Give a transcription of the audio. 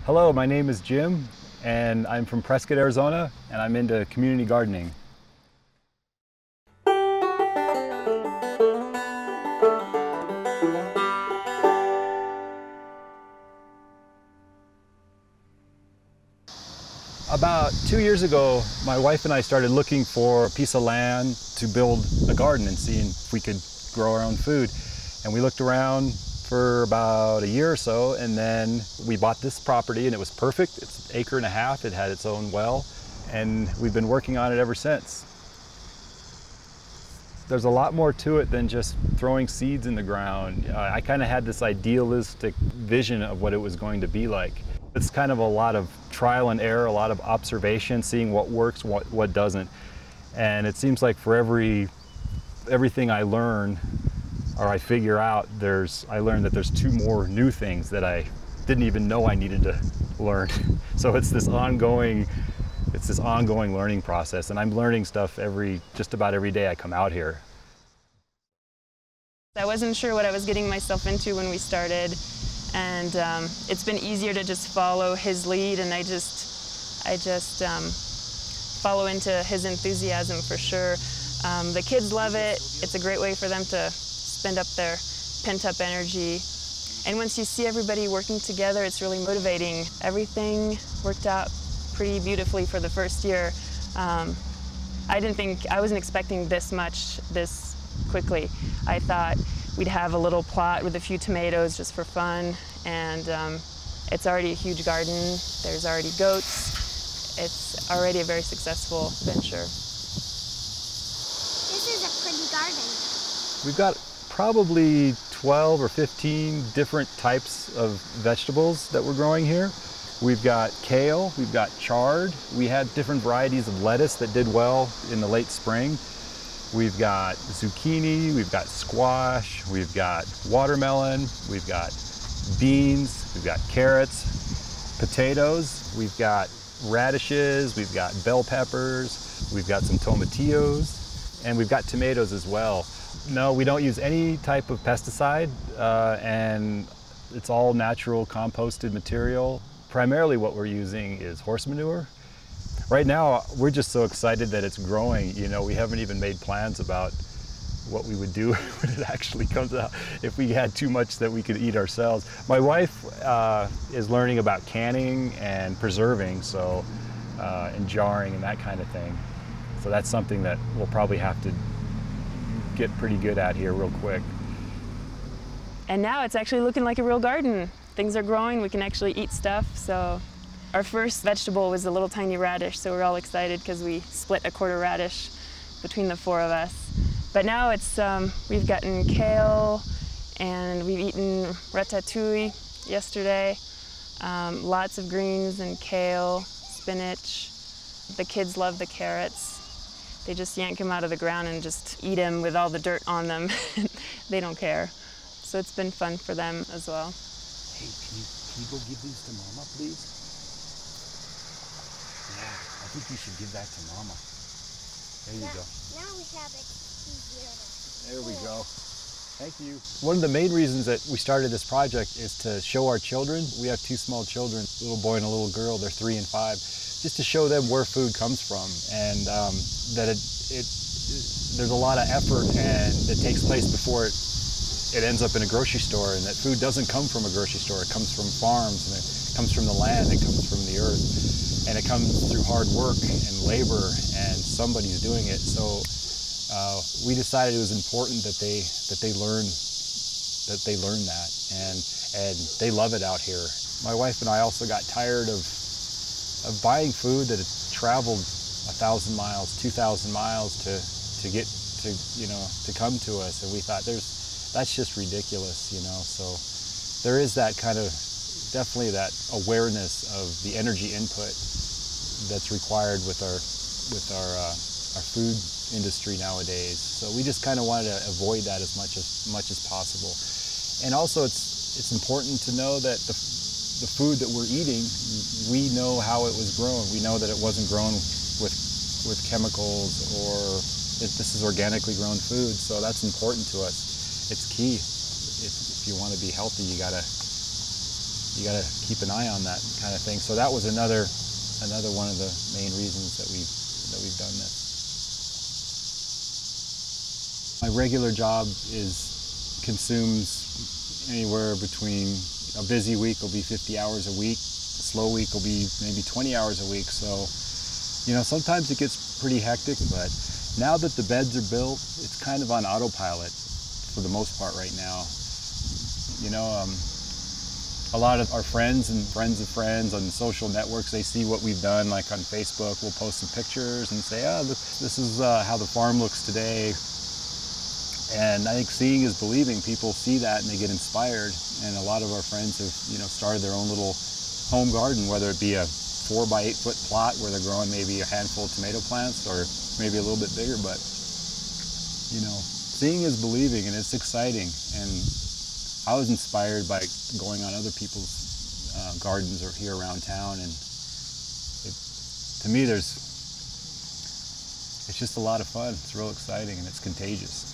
Hello, my name is Jim, and I'm from Prescott, Arizona, and I'm into community gardening. About 2 years ago, my wife and I started looking for a piece of land to build a garden and seeing if we could grow our own food. And we looked around for about a year or so, and then we bought this property, and it was perfect. It's an acre and a half. It had its own well, and we've been working on it ever since. There's a lot more to it than just throwing seeds in the ground. I kind of had this idealistic vision of what it was going to be like. It's kind of a lot of trial and error, a lot of observation, seeing what works, what doesn't. And it seems like for everything I learn or I figure out, I learn that there's two more new things that I didn't even know I needed to learn. So it's this ongoing learning process, and I'm learning stuff just about every day I come out here. I wasn't sure what I was getting myself into when we started, and it's been easier to just follow his lead, and I just follow into his enthusiasm for sure. The kids love it. It's a great way for them to spend up their pent-up energy. And once you see everybody working together, it's really motivating. Everything worked out pretty beautifully for the first year. I wasn't expecting this much this quickly. I thought we'd have a little plot with a few tomatoes just for fun, and it's already a huge garden. There's already goats. It's already a very successful venture. This is a pretty garden. We've got probably 12 or 15 different types of vegetables that we're growing here. We've got kale, we've got chard. We had different varieties of lettuce that did well in the late spring. We've got zucchini, we've got squash, we've got watermelon, we've got beans, we've got carrots, potatoes, we've got radishes, we've got bell peppers, we've got some tomatillos, and we've got tomatoes as well. No, we don't use any type of pesticide, and it's all natural composted material. Primarily what we're using is horse manure. Right now, we're just so excited that it's growing. You know, we haven't even made plans about what we would do when it actually comes out, if we had too much that we could eat ourselves. My wife is learning about canning and preserving, so and jarring and that kind of thing. So that's something that we'll probably have to get pretty good at here real quick. And now it's actually looking like a real garden. Things are growing, we can actually eat stuff. So our first vegetable was a little tiny radish, so we're all excited because we split a quarter radish between the four of us. But now it's we've gotten kale, and we've eaten ratatouille yesterday. Lots of greens and kale, spinach. The kids love the carrots. They just yank them out of the ground and just eat them with all the dirt on them. They don't care. So it's been fun for them as well. Hey, can you go give these to Mama, please? Yeah, I think you should give that to Mama. There you go. Now we have it easier. There we go. Thank you. One of the main reasons that we started this project is to show our children. We have two small children, a little boy and a little girl. They're 3 and 5. Just to show them where food comes from, and that there's a lot of effort and that takes place before it ends up in a grocery store, and that food doesn't come from a grocery store. It comes from farms, and it comes from the land, it comes from the earth, and it comes through hard work and labor, and somebody's doing it. So we decided it was important that they learn that, and they love it out here. My wife and I also got tired of buying food that had traveled 1,000 miles, 2,000 miles to get to come to us, and we thought that's just ridiculous, you know. So there is that kind of, definitely that awareness of the energy input that's required with our food industry nowadays. So we just kind of wanted to avoid that as much as possible. And also it's important to know that the food that we're eating, we know how it was grown. We know that it wasn't grown with chemicals, or this is organically grown food. So that's important to us. It's key. If you want to be healthy, you gotta you got to keep an eye on that kind of thing. So that was another one of the main reasons that we've done this. My regular job consumes anywhere between, a busy week will be 50 hours a week, a slow week will be maybe 20 hours a week. So, you know, sometimes it gets pretty hectic, but now that the beds are built, it's kind of on autopilot for the most part right now. You know, a lot of our friends and friends of friends on social networks, they see what we've done, like on Facebook, we'll post some pictures and say, oh, this is how the farm looks today. And I think seeing is believing. People see that and they get inspired. And a lot of our friends have, you know, started their own little home garden, whether it be a 4 by 8 foot plot where they're growing maybe a handful of tomato plants or maybe a little bit bigger. But, you know, seeing is believing, and it's exciting. And I was inspired by going on other people's gardens or here around town, and to me it's just a lot of fun. It's real exciting and it's contagious.